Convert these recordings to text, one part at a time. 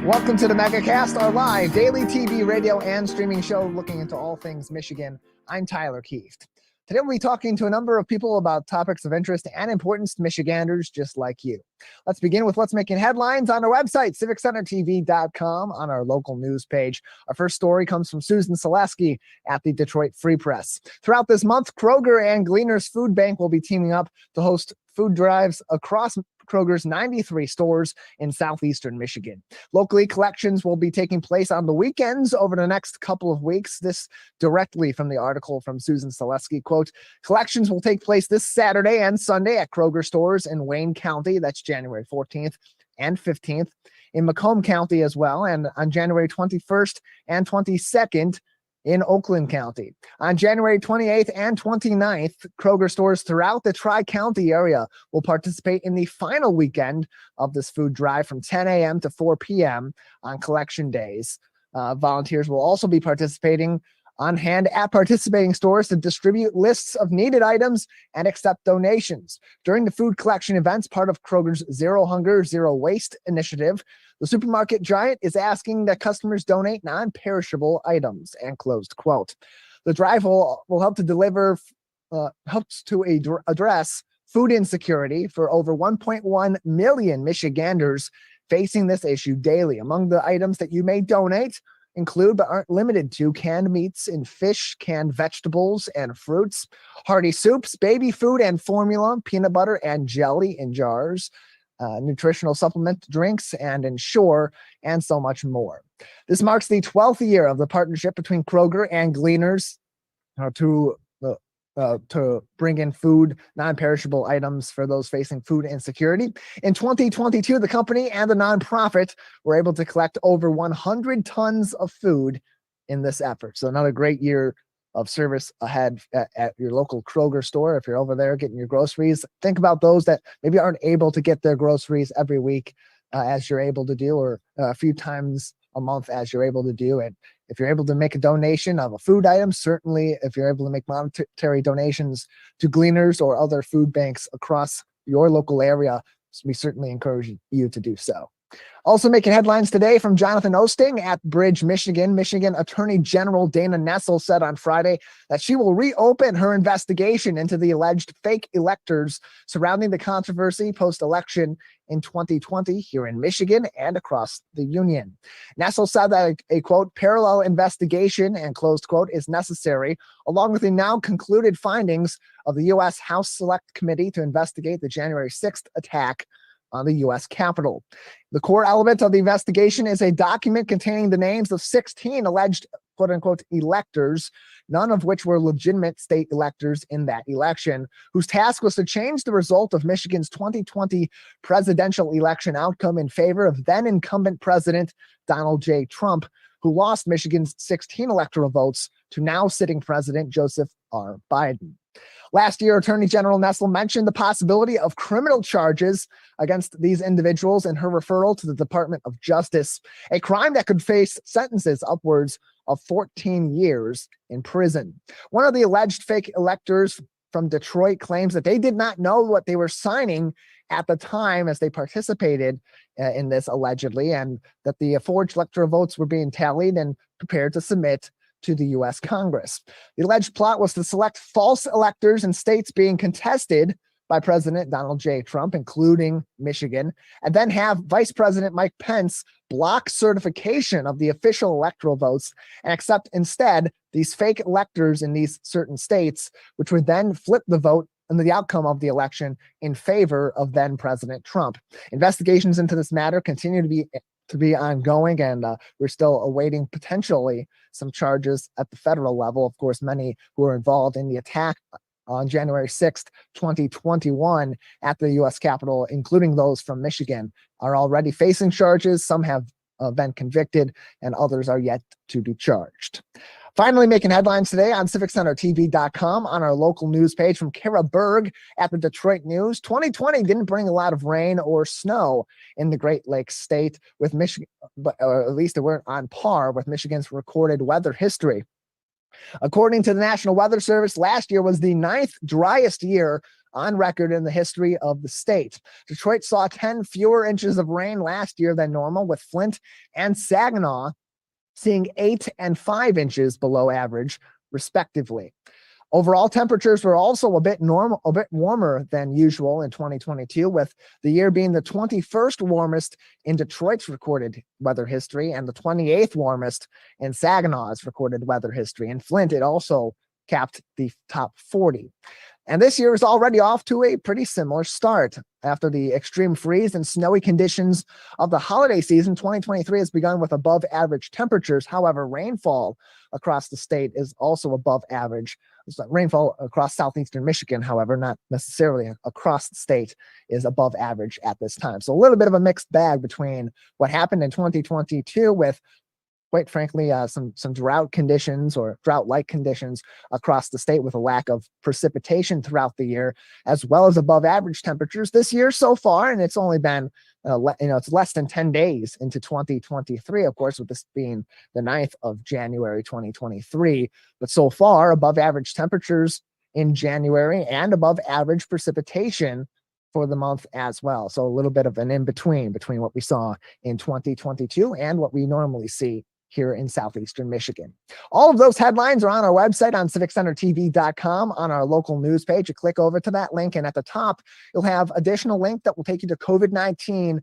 Welcome to the Megacast, our live daily TV, radio, and streaming show looking into all things Michigan. I'm Tyler Kieft. Today we'll be talking to a number of people about topics of interest and importance to Michiganders just like you. Let's begin with what's making headlines on our website, civiccentertv.com, on our local news page. Our first story comes from Susan Selesky at the Detroit Free Press. Throughout this month, Kroger and Gleaner's Food Bank will be teaming up to host food drives across Kroger's 93 stores in southeastern Michigan. Locally, collections will be taking place on the weekends over the next couple of weeks. This directly from the article from Susan Selesky. Quote, collections will take place this Saturday and Sunday at Kroger stores in Wayne County. That's January 14th and 15th. In Macomb County as well, and on January 21st and 22nd in Oakland County. On January 28th and 29th, Kroger stores throughout the Tri-County area will participate in the final weekend of this food drive from 10 a.m. to 4 p.m. on collection days. Volunteers will also be participating on hand at participating stores to distribute lists of needed items and accept donations. During the food collection events, part of Kroger's Zero Hunger, Zero Waste initiative, the supermarket giant is asking that customers donate non-perishable items, and closed quote. The drive will help to address food insecurity for over 1.1 million Michiganders facing this issue daily. Among the items that you may donate include, but aren't limited to, canned meats and fish, canned vegetables and fruits, hearty soups, baby food and formula, peanut butter and jelly in jars, nutritional supplement drinks and Ensure, and so much more. This marks the 12th year of the partnership between Kroger and Gleaners to bring in food, non-perishable items for those facing food insecurity. In 2022, the company and the nonprofit were able to collect over 100 tons of food in this effort. So another great year of service ahead at your local Kroger store. If you're over there getting your groceries, think about those that maybe aren't able to get their groceries every week as you're able to do, or a few times a month as you're able to do. And if you're able to make a donation of a food item, certainly if you're able to make monetary donations to Gleaners or other food banks across your local area, we certainly encourage you to do so. Also making headlines today from Jonathan Osting at Bridge, Michigan. Michigan Attorney General Dana Nessel said on Friday that she will reopen her investigation into the alleged fake electors surrounding the controversy post-election in 2020 here in Michigan and across the union. Nessel said that a quote, parallel investigation, and closed quote, is necessary, along with the now concluded findings of the U.S. House Select Committee to investigate the January 6th attack on the U.S. Capitol. The core element of the investigation is a document containing the names of 16 alleged quote-unquote electors, none of which were legitimate state electors in that election, whose task was to change the result of Michigan's 2020 presidential election outcome in favor of then-incumbent President Donald J. Trump, who lost Michigan's 16 electoral votes to now sitting President Joseph R. Biden. Last year, Attorney General Nessel mentioned the possibility of criminal charges against these individuals in her referral to the Department of Justice, a crime that could face sentences upwards of 14 years in prison. One of the alleged fake electors from Detroit claims that they did not know what they were signing at the time as they participated in this allegedly, and that the forged electoral votes were being tallied and prepared to submit to the U.S. Congress. The alleged plot was to select false electors in states being contested by President Donald J. Trump, including Michigan, and then have Vice President Mike Pence block certification of the official electoral votes and accept instead these fake electors in these certain states, which would then flip the vote and the outcome of the election in favor of then President Trump. Investigations into this matter continue to be ongoing, and we're still awaiting potentially some charges at the federal level. Of course, many who are involved in the attack on January 6th, 2021 at the U.S. Capitol, including those from Michigan, are already facing charges. Some have been convicted and others are yet to be charged. Finally, making headlines today on CivicCenterTV.com on our local news page from Kara Berg at the Detroit News. 2020 didn't bring a lot of rain or snow in the Great Lakes state, with Michigan, or at least they weren't on par with Michigan's recorded weather history. According to the National Weather Service, last year was the 9th driest year on record in the history of the state. Detroit saw 10 fewer inches of rain last year than normal, with Flint and Saginaw seeing 8 and 5 inches below average, respectively. Overall temperatures were also a bit warmer than usual in 2022, with the year being the 21st warmest in Detroit's recorded weather history and the 28th warmest in Saginaw's recorded weather history. In Flint, it also capped the top 40. And this year is already off to a pretty similar start. After the extreme freeze and snowy conditions of the holiday season, 2023 has begun with above average temperatures. However, rainfall across the state is also above average. Rainfall across southeastern Michigan, however, not necessarily across the state, is above average at this time. So a little bit of a mixed bag between what happened in 2022 with, quite frankly, some drought conditions or drought-like conditions across the state with a lack of precipitation throughout the year, as well as above average temperatures this year so far. And it's only been, it's less than 10 days into 2023, of course, with this being the 9th of January, 2023. But so far, above average temperatures in January and above average precipitation for the month as well. So a little bit of an in-between between what we saw in 2022 and what we normally see here in southeastern Michigan. All of those headlines are on our website on civiccentertv.com on our local news page. You click over to that link, and at the top, you'll have additional link that will take you to COVID-19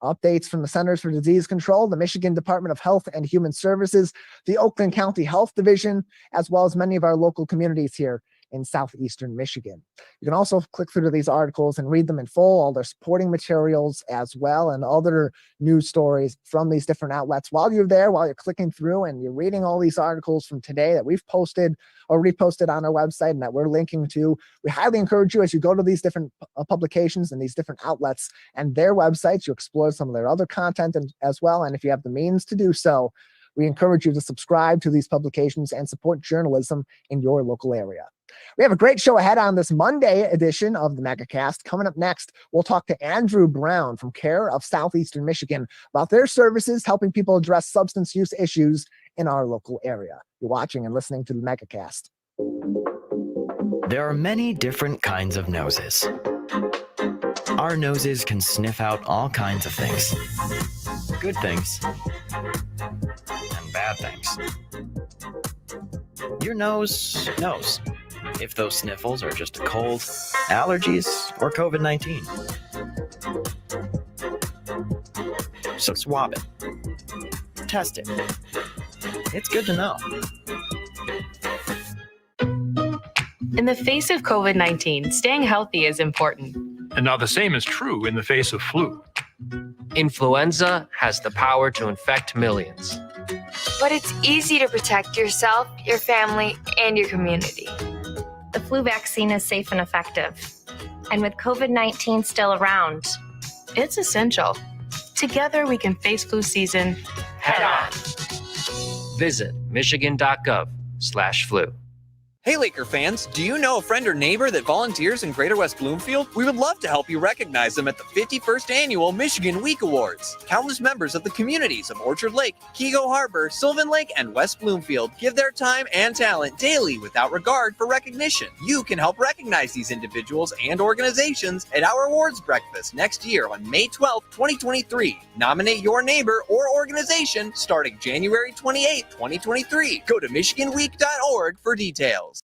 updates from the Centers for Disease Control, the Michigan Department of Health and Human Services, the Oakland County Health Division, as well as many of our local communities here in southeastern Michigan. You can also click through to these articles and read them in full, all their supporting materials as well, and other news stories from these different outlets. While you're there, while you're clicking through and you're reading all these articles from today that we've posted or reposted on our website and that we're linking to, we highly encourage you, as you go to these different publications and these different outlets and their websites, you explore some of their other content as well. And if you have the means to do so, we encourage you to subscribe to these publications and support journalism in your local area. We have a great show ahead on this Monday edition of the Megacast. Coming up next, we'll talk to Andrew Brown from Care of Southeastern Michigan about their services helping people address substance use issues in our local area. You're watching and listening to the Megacast. There are many different kinds of noses. Our noses can sniff out all kinds of things. Good things and bad things. Your nose knows if those sniffles are just a cold, allergies, or COVID-19. So swab it. Test it. It's good to know. In the face of COVID-19, staying healthy is important. And now the same is true in the face of flu. Influenza has the power to infect millions. But it's easy to protect yourself, your family, and your community. The flu vaccine is safe and effective. And with COVID-19 still around, It's essential. Together we can face flu season head on. Visit michigan.gov/flu. Hey Laker fans, do you know a friend or neighbor that volunteers in Greater West Bloomfield? We would love to help you recognize them at the 51st Annual Michigan Week Awards. Countless members of the communities of Orchard Lake, Keego Harbor, Sylvan Lake, and West Bloomfield give their time and talent daily without regard for recognition. You can help recognize these individuals and organizations at our awards breakfast next year on May 12th, 2023. Nominate your neighbor or organization starting January 28th, 2023. Go to michiganweek.org for details.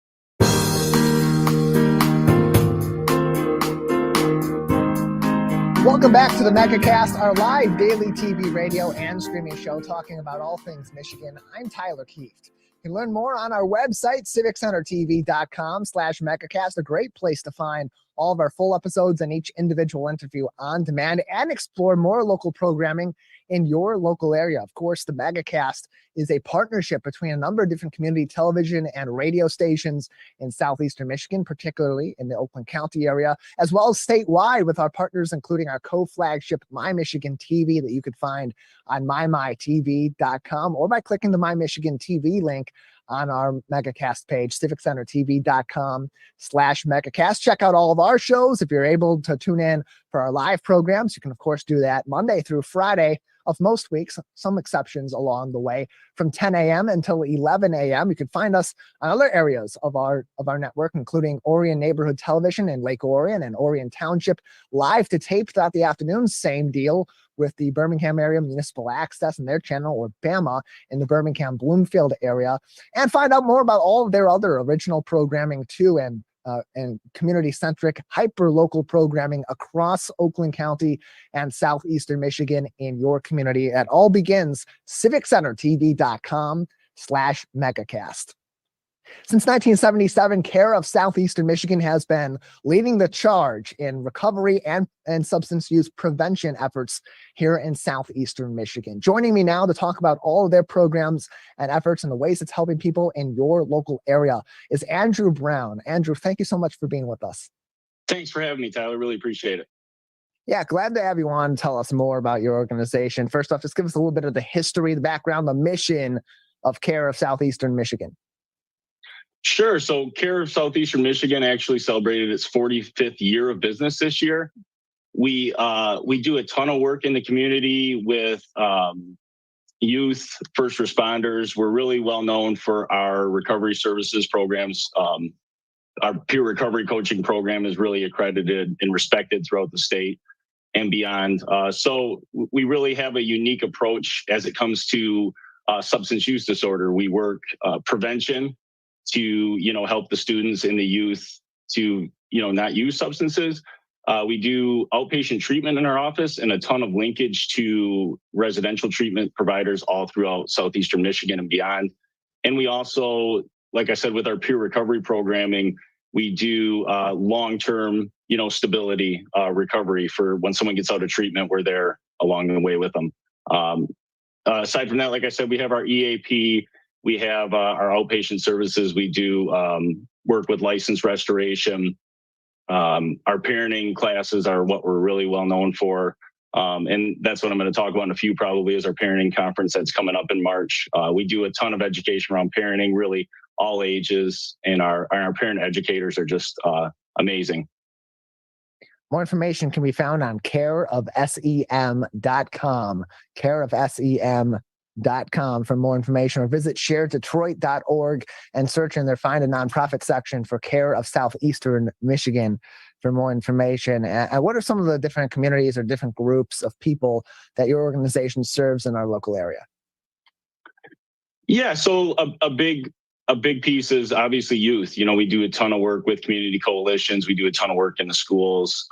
Welcome back to the Megacast, our live daily TV, radio, and streaming show talking about all things Michigan. I'm Tyler Kieft. You can learn more on our website, civiccentertv.com/Megacast, a great place to find all of our full episodes and each individual interview on demand and explore more local programming in your local area. Of course, the Megacast is a partnership between a number of different community television and radio stations in southeastern Michigan, particularly in the Oakland County area, as well as statewide with our partners, including our co-flagship My Michigan TV that you could find on mymytv.com or by clicking the My Michigan TV link on our Megacast page, civiccentertv.com/Megacast. Check out all of our shows. If you're able to tune in for our live programs, you can, of course, do that Monday through Friday of most weeks, some exceptions along the way, from 10 a.m. until 11 a.m. You can find us on other areas of our network, including Orion Neighborhood Television in Lake Orion and Orion Township, live to tape throughout the afternoon. Same deal with the Birmingham Area Municipal Access and their channel, or BAMA, in the Birmingham Bloomfield area. And find out more about all of their other original programming too, and community-centric, hyper-local programming across Oakland County and southeastern Michigan in your community. That all begins civiccentertv.com/megacast. Since 1977, Care of Southeastern Michigan has been leading the charge in recovery and substance use prevention efforts here in Southeastern Michigan. Joining me now to talk about all of their programs and efforts and the ways it's helping people in your local area is Andrew Brown. Andrew, thank you so much for being with us. Thanks for having me, Tyler. Really appreciate it. Yeah, glad to have you on. Tell us more about your organization. First off, just give us a little bit of the history, the background, the mission of Care of Southeastern Michigan. Sure. So Care of Southeastern Michigan actually celebrated its 45th year of business this year. We do a ton of work in the community with youth, first responders. We're really well known for our recovery services programs. Our peer recovery coaching program is really accredited and respected throughout the state and beyond. So we really have a unique approach as it comes to substance use disorder. We work prevention to, help the students and the youth to, not use substances. We do outpatient treatment in our office and a ton of linkage to residential treatment providers all throughout Southeastern Michigan and beyond. And we also, like I said, with our peer recovery programming, we do long-term, stability recovery for when someone gets out of treatment, we're there along the way with them. Aside from that, like I said, we have our EAP. We have our outpatient services. We do work with license restoration. Our parenting classes are what we're really well known for. And that's what I'm going to talk about in a few, probably, is our parenting conference that's coming up in March. We do a ton of education around parenting, really all ages, and our parent educators are just amazing. More information can be found on careofsem.com, careofsem.com for more information, or visit sharedetroit.org and search in there, find a nonprofit section for Care of Southeastern Michigan for more information. And what are some of the different communities or different groups of people that your organization serves in our local area? Yeah, so a big piece is obviously youth. We do a ton of work with community coalitions. We do a ton of work in the schools.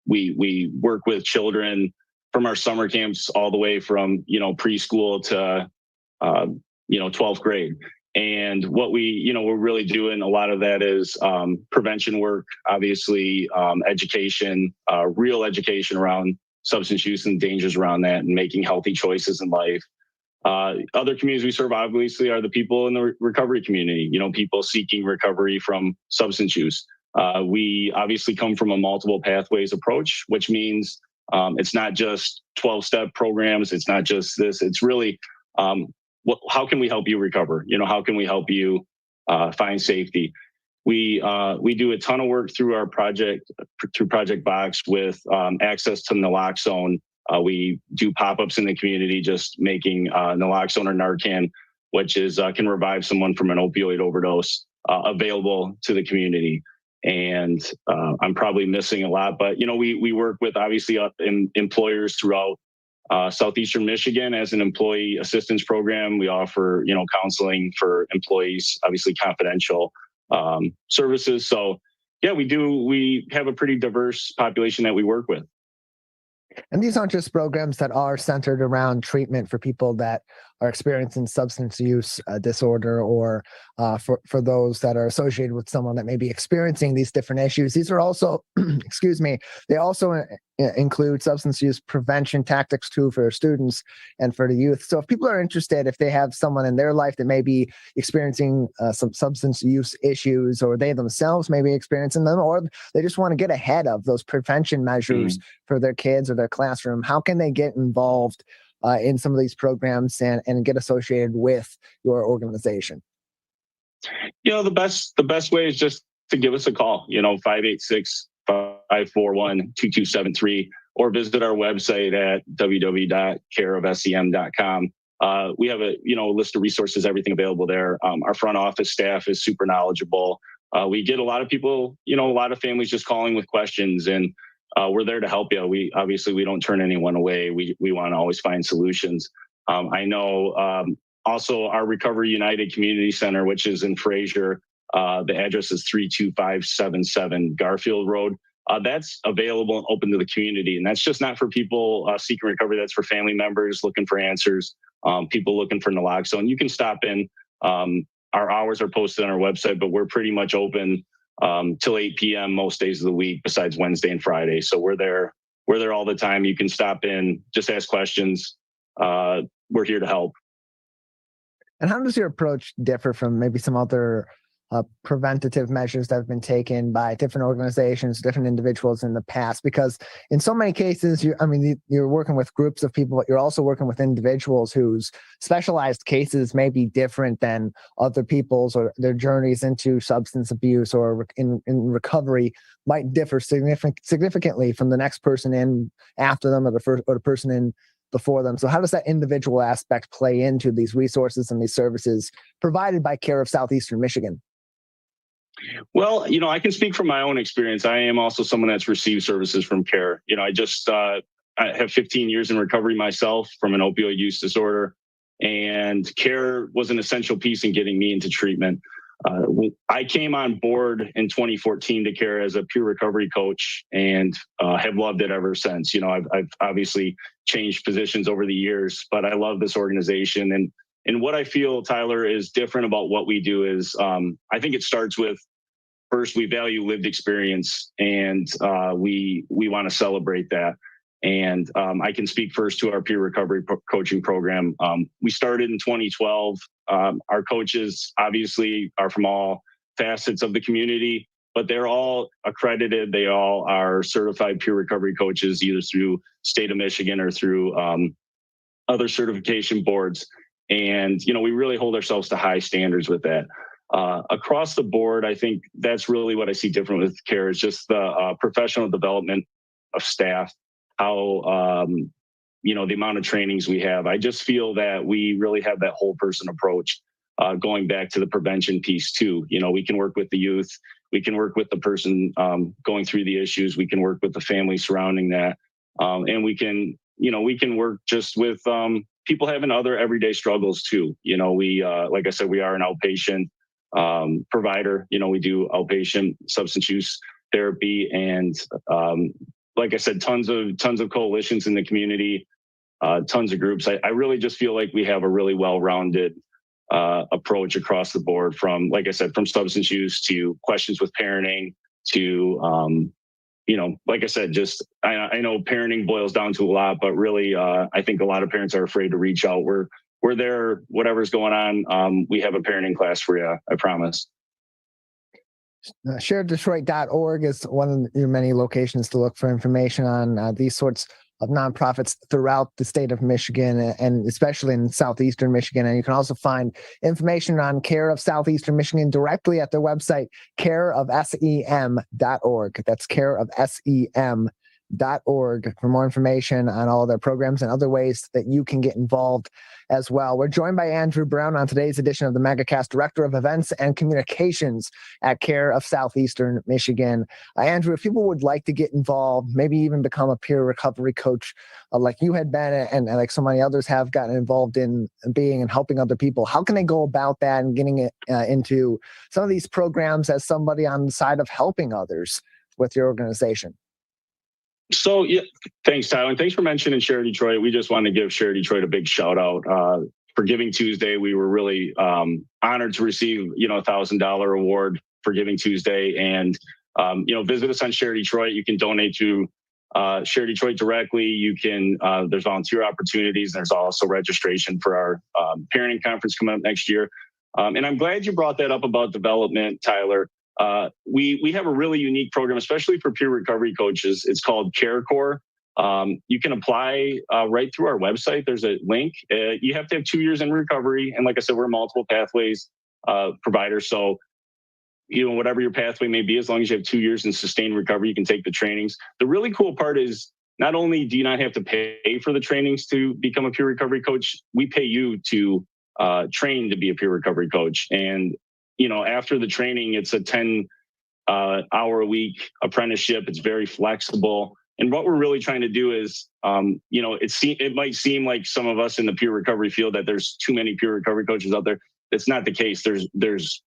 We work with children from our summer camps all the way from, preschool to, 12th grade. And what we're really doing, a lot of that is prevention work, obviously, education, real education around substance use and dangers around that, and making healthy choices in life. Other communities we serve, obviously, are the people in the recovery community, people seeking recovery from substance use. We obviously come from a multiple pathways approach, which means it's not just 12-step programs. It's not just this. It's really, how can we help you recover? How can we help you find safety? We do a ton of work through our Project Box with access to naloxone. We do pop-ups in the community, just making naloxone or Narcan, which is can revive someone from an opioid overdose, available to the community. And I'm probably missing a lot, but we work with, obviously, employers throughout Southeastern Michigan as an employee assistance program. We offer counseling for employees, obviously confidential services. So yeah, we have a pretty diverse population that we work with. And these aren't just programs that are centered around treatment for people that are experiencing substance use disorder, or for those that are associated with someone that may be experiencing these different issues. These are also, they also include substance use prevention tactics too for students and for the youth. So if people are interested, if they have someone in their life that may be experiencing some substance use issues, or they themselves may be experiencing them, or they just want to get ahead of those prevention measures for their kids or their classroom, how can they get involved in some of these programs and get associated with your organization? The best way is just to give us a call, 586-541-2273, or visit our website at www.careofsem.com. We have a list of resources, everything available there. Our front office staff is super knowledgeable. We get a lot of people, a lot of families just calling with questions, and we're there to help you. We don't turn anyone away. We want to always find solutions. I know also our Recovery United Community Center, which is in Fraser, the address is 32577 Garfield Road. That's available and open to the community. And that's just not for people seeking recovery. That's for family members looking for answers, people looking for naloxone. You can stop in. Our hours are posted on our website, but we're pretty much open till 8 p.m. most days of the week besides Wednesday and Friday. So we're there all the time. You can stop in, just ask questions. We're here to help. And how does your approach differ from maybe some other preventative measures that have been taken by different organizations, different individuals in the past? Because in so many cases, you're working with groups of people, but you're also working with individuals whose specialized cases may be different than other people's, or their journeys into substance abuse or in recovery might differ significantly from the next person in after them, or the person in before them. So how does that individual aspect play into these resources and these services provided by Care of Southeastern Michigan? Well, I can speak from my own experience. I am also someone that's received services from Care. I have 15 years in recovery myself from an opioid use disorder, and Care was an essential piece in getting me into treatment. I came on board in 2014 to Care as a peer recovery coach, and have loved it ever since. I've obviously changed positions over the years, but I love this organization. And what I feel, Tyler, is different about what we do is I think it starts with, first, we value lived experience, and we want to celebrate that. And I can speak first to our peer recovery coaching program. We started in 2012. Our coaches obviously are from all facets of the community, but they're all accredited. They all are certified peer recovery coaches, either through state of Michigan or through other certification boards. And, we really hold ourselves to high standards with that. Across the board, I think that's really what I see different with Care, is just the professional development of staff, how, the amount of trainings we have. I just feel that we really have that whole person approach, going back to the prevention piece too. We can work with the youth, we can work with the person going through the issues, we can work with the family surrounding that. And we can work just with people having other everyday struggles too. We, like I said, we are an outpatient provider. We do outpatient substance use therapy, and like I said, tons of coalitions in the community, tons of groups. I really just feel like we have a really well-rounded approach across the board, from, like I said, from substance use to questions with parenting to, like I said, just, I know parenting boils down to a lot, but really, I think a lot of parents are afraid to reach out. We're there, whatever's going on. We have a parenting class for you, I promise. ShareDetroit.org is one of your many locations to look for information on these sorts of nonprofits throughout the state of Michigan, and especially in southeastern Michigan. And you can also find information on Care of Southeastern Michigan directly at their website, careofsem.org. That's careofsem.org for more information on all of their programs and other ways that you can get involved as well. We're joined by Andrew Brown on today's edition of the Megacast, Director of Events and Communications at Care of Southeastern Michigan. Andrew, if people would like to get involved, maybe even become a peer recovery coach like you had been, and like so many others have gotten involved in being and helping other people, how can they go about that and getting it into some of these programs as somebody on the side of helping others with your organization? So, yeah, thanks, Tyler. And thanks for mentioning Share Detroit. We just want to give Share Detroit a big shout out. For Giving Tuesday, we were really honored to receive, a $1,000 award for Giving Tuesday. And, visit us on Share Detroit. You can donate to Share Detroit directly. You can, there's volunteer opportunities. There's also registration for our parenting conference coming up next year. And I'm glad you brought that up about development, Tyler. We have a really unique program, especially for peer recovery coaches. It's called CareCore. You can apply right through our website. There's a link. You have to have 2 years in recovery. And like I said, we're multiple pathways provider. So, whatever your pathway may be, as long as you have 2 years in sustained recovery, you can take the trainings. The really cool part is not only do you not have to pay for the trainings to become a peer recovery coach, we pay you to train to be a peer recovery coach. And, after the training, it's a 10-hour a week apprenticeship. It's very flexible. And what we're really trying to do is, it might seem like some of us in the peer recovery field that there's too many peer recovery coaches out there. It's not the case. There's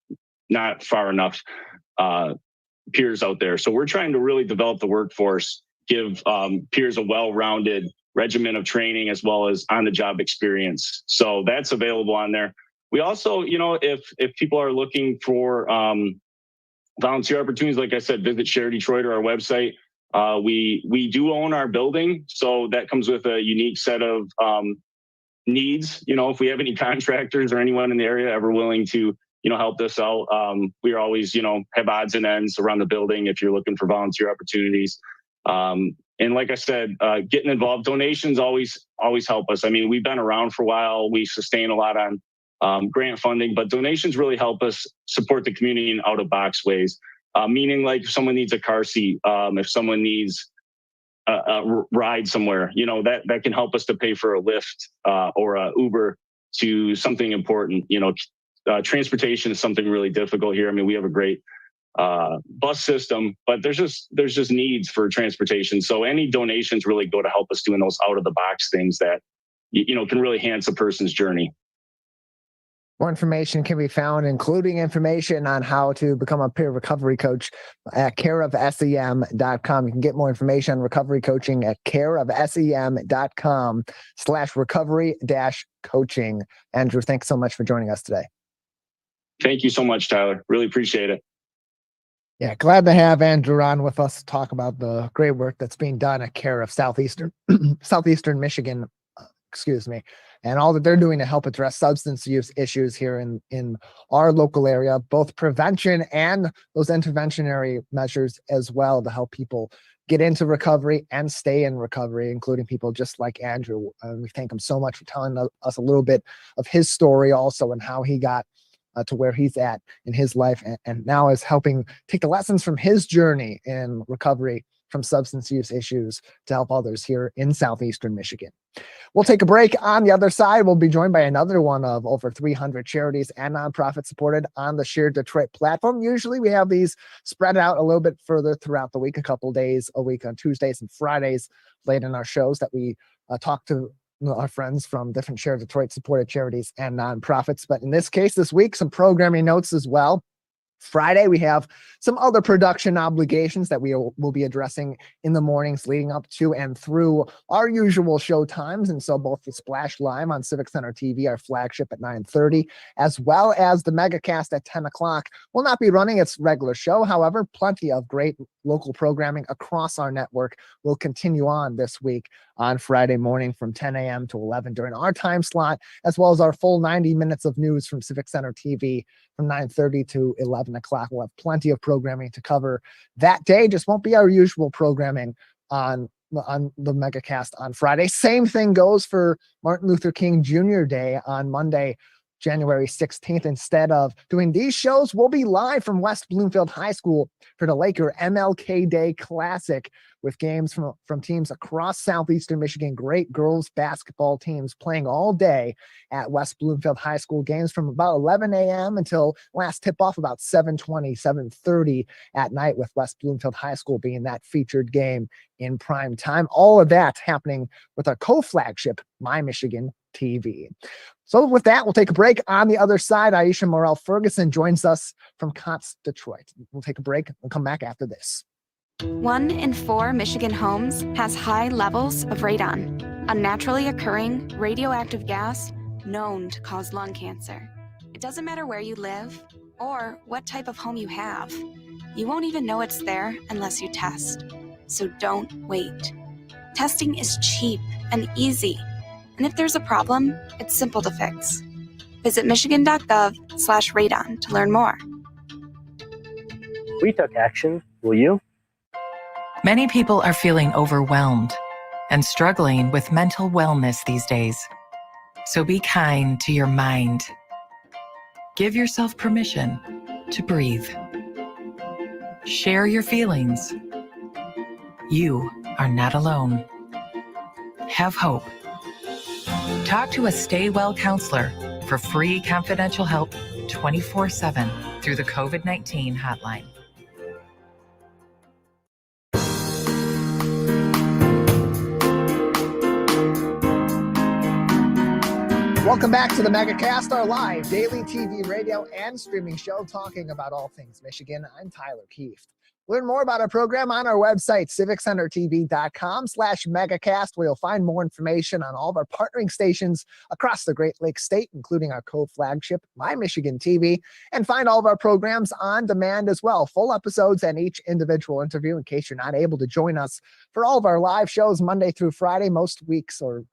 not far enough peers out there. So we're trying to really develop the workforce, give peers a well-rounded regimen of training as well as on-the-job experience. So that's available on there. We also, if people are looking for volunteer opportunities, like I said, visit Share Detroit or our website. We do own our building, so that comes with a unique set of needs. If we have any contractors or anyone in the area ever willing to, help us out, we are always, have odds and ends around the building if you're looking for volunteer opportunities. And like I said, getting involved, donations always help us. I mean, we've been around for a while. We sustain a lot on grant funding, but donations really help us support the community in out-of-box ways. Meaning, like, if someone needs a car seat, if someone needs a ride somewhere, that can help us to pay for a Lyft or a Uber to something important. Transportation is something really difficult here. I mean, we have a great bus system, but there's just needs for transportation. So any donations really go to help us doing those out-of-the-box things that can really enhance a person's journey. More information can be found, including information on how to become a peer recovery coach at careofsem.com. You can get more information on recovery coaching at careofsem.com/recovery-coaching. Andrew, thanks so much for joining us today. Thank you so much, Tyler. Really appreciate it. Yeah, glad to have Andrew on with us to talk about the great work that's being done at Care of Southeastern Michigan, and all that they're doing to help address substance use issues here in our local area, both prevention and those interventionary measures as well, to help people get into recovery and stay in recovery, including people just like Andrew. We thank him so much for telling us a little bit of his story also, and how he got to where he's at in his life, and now is helping take the lessons from his journey in recovery from substance use issues to help others here in Southeastern Michigan. We'll take a break. On the other side, we'll be joined by another one of over 300 charities and nonprofits supported on the Share Detroit platform. Usually we have these spread out a little bit further throughout the week, a couple days a week on Tuesdays and Fridays late in our shows, that we talk to our friends from different Share Detroit supported charities and nonprofits. But in this case, this week, some programming notes as well. Friday, we have some other production obligations that we will be addressing in the mornings leading up to and through our usual show times. And so both the Splash Live on Civic Center TV, our flagship, at 9:30, as well as the Megacast at 10 o'clock will not be running its regular show. However, plenty of great local programming across our network will continue on this week on Friday morning from 10 a.m. to 11 during our time slot, as well as our full 90 minutes of news from Civic Center TV from 9:30 to 11 o'clock. We'll have plenty of programming to cover that day. Just won't be our usual programming on the Megacast on Friday. Same thing goes for Martin Luther King Jr. Day on Monday, January 16th. Instead of doing these shows, we'll be live from West Bloomfield High School for the Laker MLK Day Classic, with games from teams across Southeastern Michigan. Great girls basketball teams playing all day at West Bloomfield High School. Games from about 11 a.m. until last tip-off about 7:20, 7:30 at night, with West Bloomfield High School being that featured game in prime time. All of that happening with our co-flagship, My Michigan TV. So with that, we'll take a break. On the other side, Aisha Morrell-Ferguson joins us from COTS Detroit. We'll take a break and come back after this. 1 in 4 Michigan homes has high levels of radon, a naturally occurring radioactive gas known to cause lung cancer. It doesn't matter where you live or what type of home you have. You won't even know it's there unless you test. So don't wait. Testing is cheap and easy. And if there's a problem, it's simple to fix. Visit michigan.gov/radon to learn more. We took action. Will you? Many people are feeling overwhelmed and struggling with mental wellness these days. So be kind to your mind. Give yourself permission to breathe. Share your feelings. You are not alone. have hope. Talk to a Stay Well counselor for free confidential help 24/7 through the COVID-19 hotline. Welcome back to the Megacast, our live daily TV, radio, and streaming show talking about all things Michigan. I'm Tyler Kieft. Learn more about our program on our website, civiccentertv.com/megacast, where you'll find more information on all of our partnering stations across the Great Lakes State, including our co-flagship, My Michigan TV, and find all of our programs on demand as well. Full episodes and each individual interview in case you're not able to join us for all of our live shows Monday through Friday, most weeks or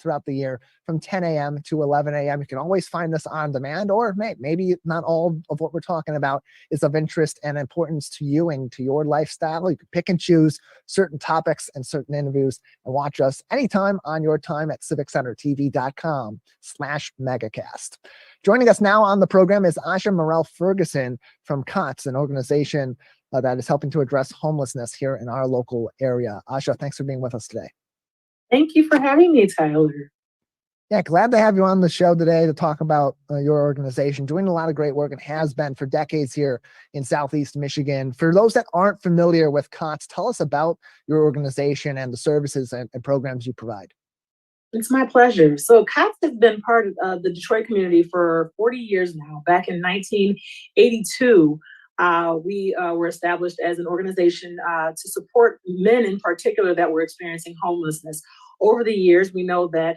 throughout the year from 10 a.m. to 11 a.m. You can always find us on demand, or maybe not all of what we're talking about is of interest and importance to you and to your lifestyle. You can pick and choose certain topics and certain interviews and watch us anytime on your time at civiccentertv.com/megacast. Joining us now on the program is Aisha Morrell-Ferguson from COTS, an organization that is helping to address homelessness here in our local area. Aisha, thanks for being with us today. Thank you for having me, Tyler. Yeah, glad to have you on the show today to talk about your organization doing a lot of great work and has been for decades here in Southeast Michigan. For those that aren't familiar with COTS, tell us about your organization and the services and programs you provide. It's my pleasure. So COTS has been part of the Detroit community for 40 years now. Back in 1982, we were established as an organization to support men in particular that were experiencing homelessness. Over the years, we know that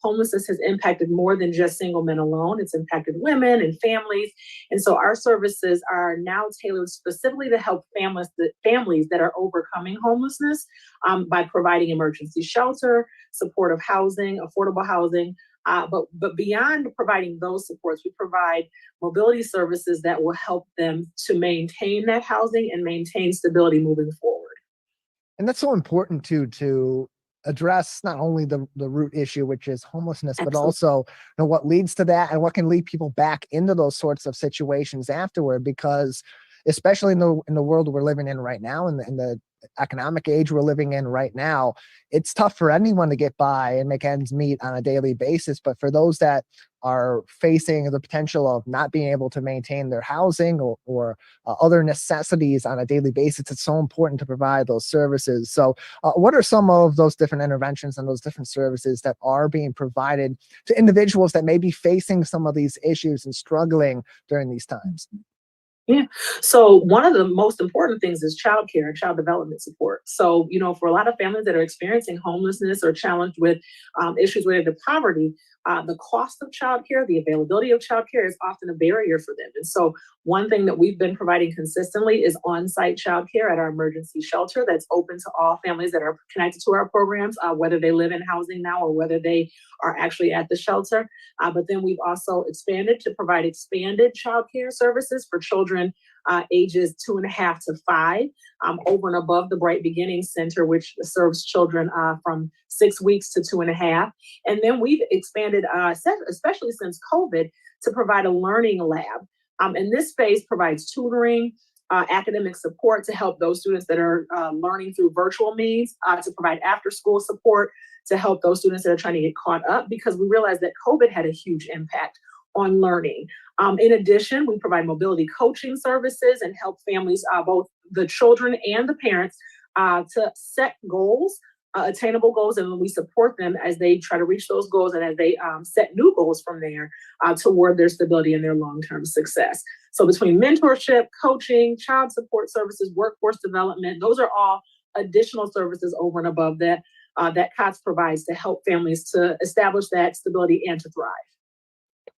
homelessness has impacted more than just single men alone. It's impacted women and families. And so our services are now tailored specifically to help families that are overcoming homelessness by providing emergency shelter, supportive housing, affordable housing. But beyond providing those supports, we provide mobility services that will help them to maintain that housing and maintain stability moving forward. And that's so important to address not only the root issue, which is homelessness, but also what leads to that and what can lead people back into those sorts of situations afterward. Because especially in the world we're living in right now, in the economic age we're living in right now, it's tough for anyone to get by and make ends meet on a daily basis. But for those that are facing the potential of not being able to maintain their housing or other necessities on a daily basis, it's so important to provide those services. So what are some of those different interventions and those different services that are being provided to individuals that may be facing some of these issues and struggling during these times? Yeah. So one of the most important things is childcare and child development support. So, for a lot of families that are experiencing homelessness or challenged with issues related to poverty, the cost of childcare, the availability of childcare is often a barrier for them. And so one thing that we've been providing consistently is on-site childcare at our emergency shelter that's open to all families that are connected to our programs, whether they live in housing now or whether they are actually at the shelter. But then we've also expanded to provide expanded childcare services for children ages 2.5 to 5, over and above the Bright Beginnings Center, which serves children from 6 weeks to 2.5. And then we've expanded, especially since COVID, to provide a learning lab. And this space provides tutoring, academic support to help those students that are learning through virtual means, to provide after-school support to help those students that are trying to get caught up, because we realized that COVID had a huge impact on learning. In addition, we provide mobility coaching services and help families, both the children and the parents, to set goals, attainable goals, and we support them as they try to reach those goals and as they set new goals from there toward their stability and their long-term success. So between mentorship, coaching, child support services, workforce development, those are all additional services over and above that that COTS provides to help families to establish that stability and to thrive.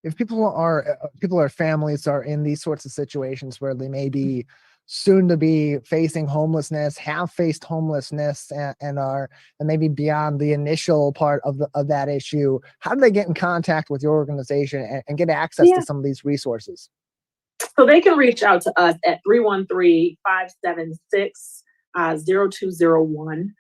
If people or families are in these sorts of situations where they may be soon to be facing homelessness, have faced homelessness, and maybe beyond the initial part of that issue, how do they get in contact with your organization and get access to some of these resources? So they can reach out to us at 313-576-0201.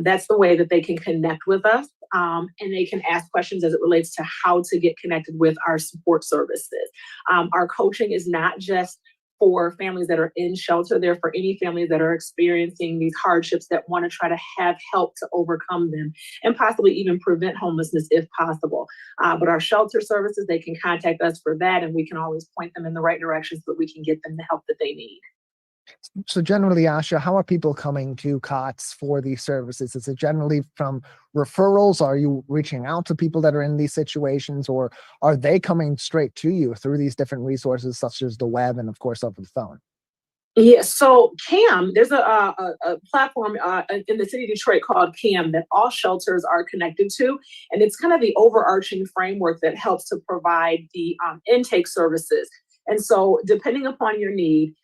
That's the way that they can connect with us, and they can ask questions as it relates to how to get connected with our support services. Our coaching is not just for families that are in shelter. They're for any families that are experiencing these hardships that want to try to have help to overcome them and possibly even prevent homelessness if possible. But our shelter services, they can contact us for that, and we can always point them in the right direction so that we can get them the help that they need. So generally, Aisha, how are people coming to COTS for these services? Is it generally from referrals? Are you reaching out to people that are in these situations, or are they coming straight to you through these different resources such as the web and of course over the phone? Yeah, so CAM, there's a platform in the city of Detroit called CAM that all shelters are connected to. And it's kind of the overarching framework that helps to provide the intake services. And so depending upon your need,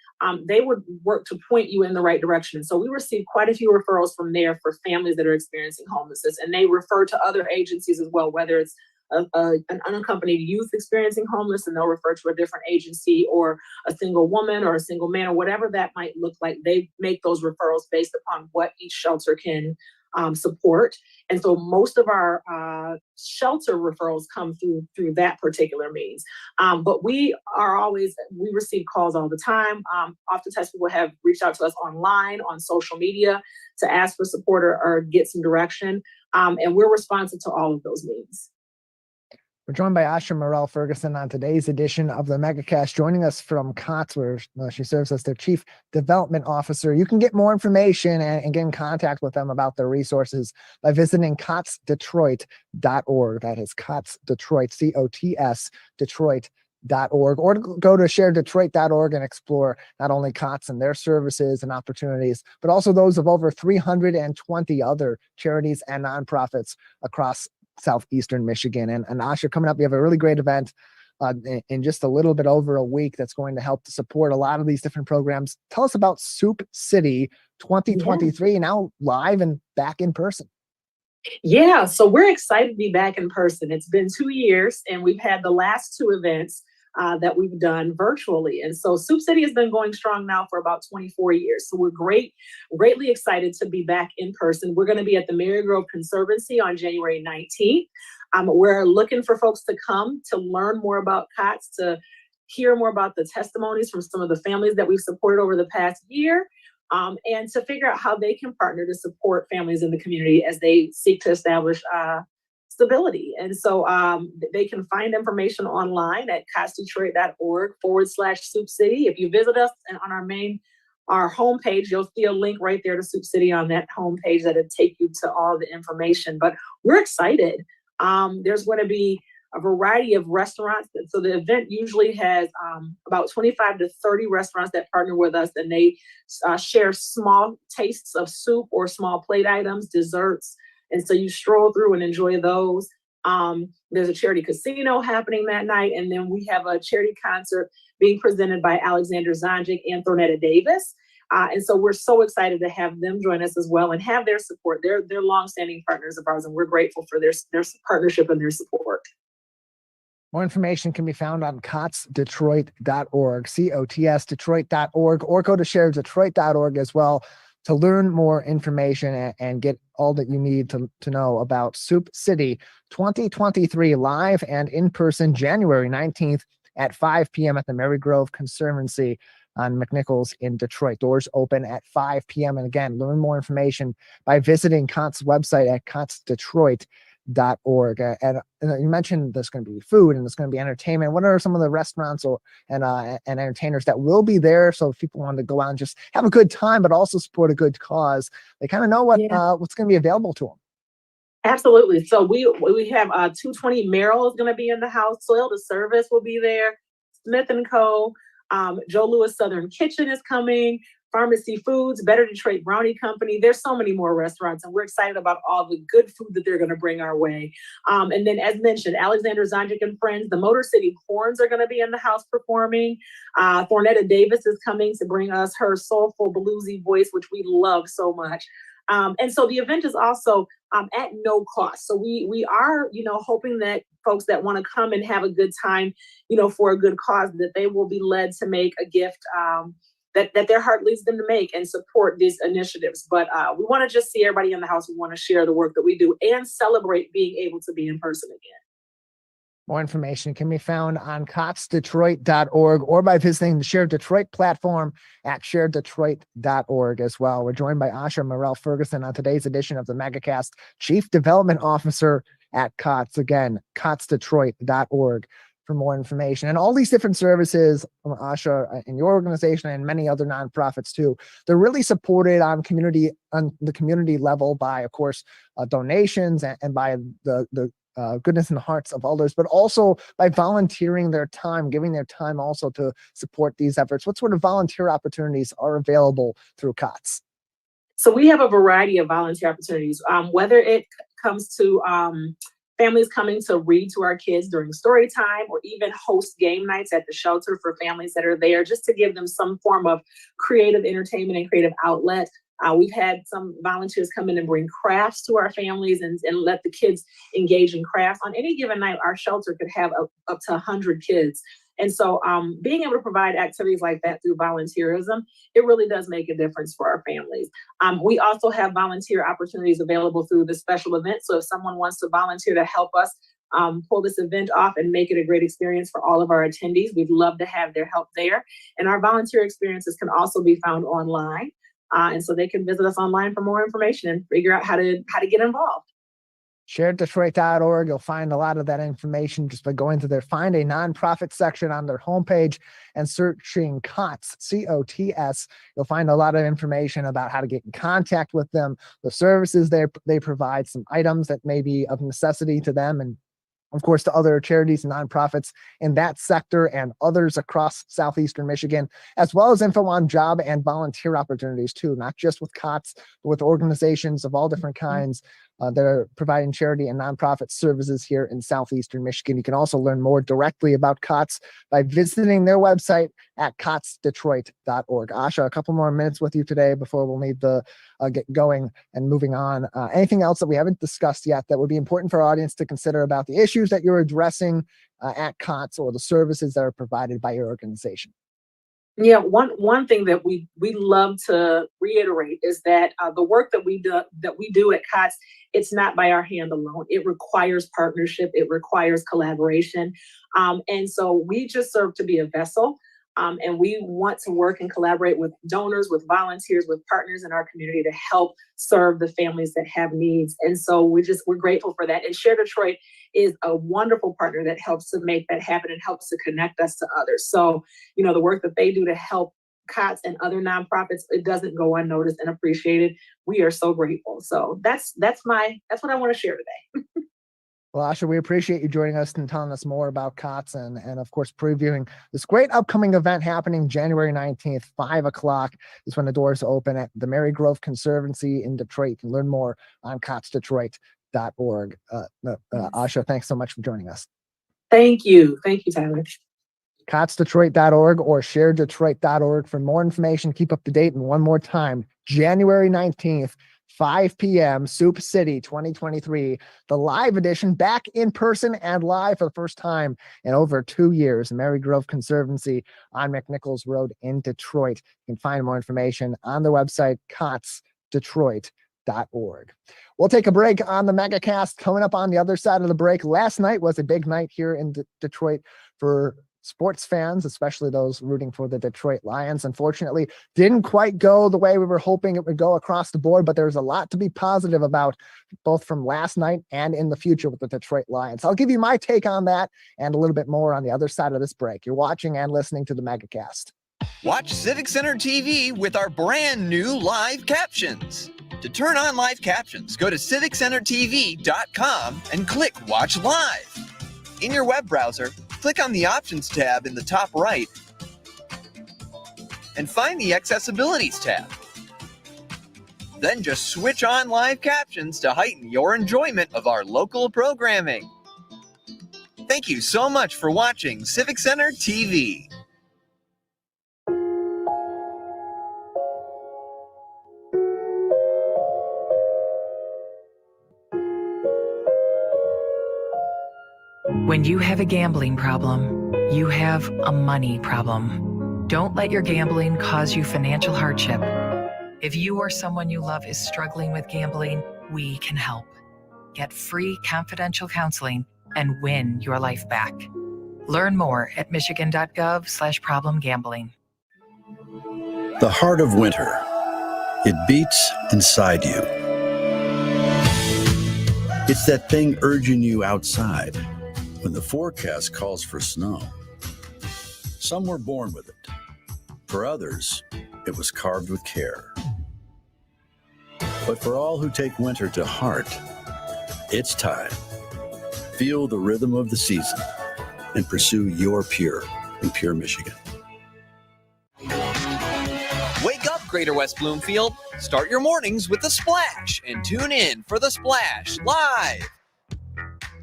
they would work to point you in the right direction. So we receive quite a few referrals from there for families that are experiencing homelessness, and they refer to other agencies as well, whether it's an unaccompanied youth experiencing homeless, and they'll refer to a different agency, or a single woman or a single man, or whatever that might look like. They make those referrals based upon what each shelter can support. And so most of our shelter referrals come through that particular means. But we receive calls all the time. Oftentimes people have reached out to us online, on social media, to ask for support or get some direction. And we're responsive to all of those needs. We're joined by Aisha Morrell-Ferguson on today's edition of the Megacast, joining us from COTS, where she serves as their Chief Development Officer. You can get more information and get in contact with them about their resources by visiting cotsdetroit.org. That is COTS Detroit, COTS, Detroit.org, or go to sharedetroit.org and explore not only COTS and their services and opportunities, but also those of over 320 other charities and nonprofits across Southeastern Michigan. And Aisha, coming up, we have a really great event in just a little bit over a week that's going to help to support a lot of these different programs. Tell us about Soup City 2023, now live and back in person. Yeah, so we're excited to be back in person. It's been 2 years, and we've had the last two events that we've done virtually. And so Soup City has been going strong now for about 24 years. So we're greatly excited to be back in person. We're going to be at the Marygrove Conservancy on January 19th. We're looking for folks to come to learn more about COTS, to hear more about the testimonies from some of the families that we've supported over the past year, and to figure out how they can partner to support families in the community as they seek to establish stability. And so they can find information online at cotsdetroit.org/Soup City. If you visit us and on our homepage, you'll see a link right there to Soup City on that homepage that'll take you to all the information. But we're excited. There's going to be a variety of restaurants. So the event usually has about 25 to 30 restaurants that partner with us, and they share small tastes of soup or small plate items, desserts. And so you stroll through and enjoy those. There's a charity casino happening that night. And then we have a charity concert being presented by Alexander Zonjic and Thornetta Davis. And so we're so excited to have them join us as well and have their support. They're longstanding partners of ours, and we're grateful for their partnership and their support. More information can be found on cotsdetroit.org, COTS Detroit.org, or go to sharedetroit.org as well to learn more information and get all that you need to know about Soup City 2023, live and in person, January 19th at 5 p.m. at the Marygrove Conservancy on McNichols in Detroit. Doors open at 5 p.m. And again, learn more information by visiting COTS website at cotsdetroit.org. And you mentioned there's going to be food and there's going to be entertainment. What are some of the restaurants and entertainers that will be there? So if people want to go out and just have a good time, but also support a good cause, they kind of know what's going to be available to them. Absolutely. So we have 220 Merrill is going to be in the house. Soil to Service will be there. Smith & Co. Joe Louis Southern Kitchen is coming. Pharmacy Foods, Better Detroit Brownie Company. There's so many more restaurants, and we're excited about all the good food that they're going to bring our way. And then, as mentioned, Alexander Zonjic and Friends, the Motor City Horns are going to be in the house performing. Thornetta Davis is coming to bring us her soulful bluesy voice, which we love so much. And so the event is also at no cost. So we are, hoping that folks that want to come and have a good time, for a good cause, that they will be led to make a gift that their heart leads them to make and support these initiatives. But we want to just see everybody in the house. We want to share the work that we do and celebrate being able to be in person again. More information can be found on cotsdetroit.org or by visiting the Share Detroit platform at sharedetroit.org as well. We're joined by Aisha Morrell-Ferguson on today's edition of the Megacast, Chief Development Officer at COTS. Again, cotsdetroit.org for more information. And all these different services from Aisha in your organization and many other nonprofits too, they're really supported on the community level by, of course, donations and by the goodness in the hearts of others, but also by volunteering their time, giving their time also to support these efforts. What sort of volunteer opportunities are available through COTS? So we have a variety of volunteer opportunities, whether it comes to families coming to read to our kids during story time, or even host game nights at the shelter for families that are there, just to give them some form of creative entertainment and creative outlet. We've had some volunteers come in and bring crafts to our families and let the kids engage in crafts. On any given night, our shelter could have up to 100 kids. And so being able to provide activities like that through volunteerism, it really does make a difference for our families. We also have volunteer opportunities available through the special events. So if someone wants to volunteer to help us pull this event off and make it a great experience for all of our attendees, we'd love to have their help there. And our volunteer experiences can also be found online. And so they can visit us online for more information and figure out how to get involved. ShareDetroit.org. You'll find a lot of that information just by going to their Find a Nonprofit section on their homepage and searching COTS, C-O-T-S. You'll find a lot of information about how to get in contact with them, the services they provide, some items that may be of necessity to them, and of course, to other charities and nonprofits in that sector and others across Southeastern Michigan, as well as info on job and volunteer opportunities too, not just with COTS, but with organizations of all different kinds that are providing charity and nonprofit services here in Southeastern Michigan. You can also learn more directly about COTS by visiting their website at cotsdetroit.org. Aisha, a couple more minutes with you today before we'll need to get going and moving on. Anything else that we haven't discussed yet that would be important for our audience to consider about the issues that you're addressing at COTS or the services that are provided by your organization? Yeah, one thing that we love to reiterate is that the work that we do at COTS, it's not by our hand alone. It requires partnership. It requires collaboration. And so we just serve to be a vessel. And we want to work and collaborate with donors, with volunteers, with partners in our community to help serve the families that have needs. And so we're grateful for that. And Share Detroit is a wonderful partner that helps to make that happen and helps to connect us to others. So, the work that they do to help COTS and other nonprofits, it doesn't go unnoticed and appreciated. We are so grateful. So that's what I want to share today. Well, Aisha, we appreciate you joining us and telling us more about COTS and of course, previewing this great upcoming event happening January 19th, 5 o'clock is when the doors open at the Mary Grove Conservancy in Detroit. You can learn more on cotsdetroit.org. Aisha, thanks so much for joining us. Thank you. Thank you, Tyler. cotsdetroit.org or sharedetroit.org for more information. Keep up to date. And one more time, January 19th, 5 p.m., Soup City 2023, the live edition, back in person and live for the first time in over 2 years. Mary Grove Conservancy on McNichols Road in Detroit. You can find more information on the website, cotsdetroit.org. We'll take a break on the Megacast. Coming up on the other side of the break, last night was a big night here in Detroit for sports fans, especially those rooting for the Detroit Lions. Unfortunately, didn't quite go the way we were hoping it would go across the board, but there's a lot to be positive about, both from last night and in the future with the Detroit Lions. I'll give you my take on that and a little bit more on the other side of this break. You're watching and listening to the Megacast. Watch Civic Center TV with our brand new live captions. To turn on live captions, go to civiccentertv.com and click Watch Live. In your web browser, click on the Options tab in the top right and find the Accessibilities tab. Then just switch on live captions to heighten your enjoyment of our local programming. Thank you so much for watching Civic Center TV. When you have a gambling problem, you have a money problem. Don't let your gambling cause you financial hardship. If you or someone you love is struggling with gambling, we can help. Get free confidential counseling and win your life back. Learn more at michigan.gov/problem-gambling. The heart of winter. It beats inside you. It's that thing urging you outside when the forecast calls for snow. Some were born with it. For others, it was carved with care. But for all who take winter to heart, it's time. Feel the rhythm of the season and pursue your Pure in Pure, Michigan. Wake up, Greater West Bloomfield. Start your mornings with The Splash and tune in for The Splash Live.